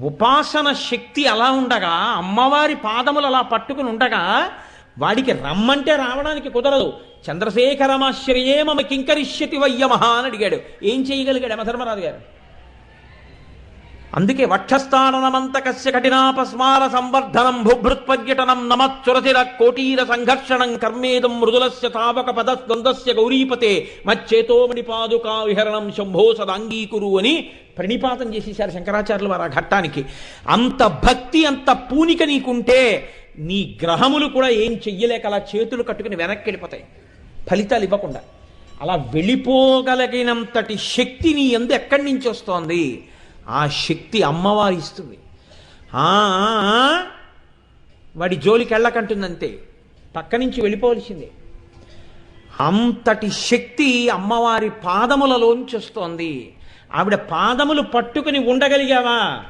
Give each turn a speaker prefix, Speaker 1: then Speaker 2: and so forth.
Speaker 1: ఉపాసన శక్తి అలా ఉండగా, అమ్మవారి పాదములు అలా పట్టుకుని ఉండగా, వాడికి రమ్మంటే రావడానికి కుదరదు. చంద్రశేఖరమాశ్రయే మమ కింకరిష్యతి వయ్యమహ అని అడిగాడు. ఏం చేయగలిగాడు యమధర్మరాజు గారు? అందుకే వక్షస్థానమంతకస్య కఠినాపస్మార సంవర్ధనం భుభృత్పర్యటనం నమచ్చురచిర కోటీర సంఘర్షణం కర్మేదం మృదులస్య తావక పదస్కందస్య గౌరీపతే మచ్చేతోమణి పాదుకా విహరణం శంభో సదాంగీకురు అని ప్రణిపాతం చేసేశారు శంకరాచార్యులు వారు ఆ ఘట్టానికి. అంత భక్తి, అంత పూనిక నీకుంటే నీ గ్రహములు కూడా ఏం చెయ్యలేక అలా చేతులు కట్టుకుని వెనక్కి వెళ్ళిపోతాయి, ఫలితాలు ఇవ్వకుండా. అలా వెళ్ళిపోగలిగినంతటి శక్తి నీ యందు ఎక్కడి నుంచి వస్తోంది? ఆ శక్తి అమ్మవారి ఇస్తుంది. వాడి జోలికి వెళ్ళకంటుందంతే, పక్క నుంచి వెళ్ళిపోవలసిందే. అంతటి శక్తి అమ్మవారి పాదములలోంచి వస్తోంది. ఆవిడ పాదములు పట్టుకుని ఉండగలిగావా?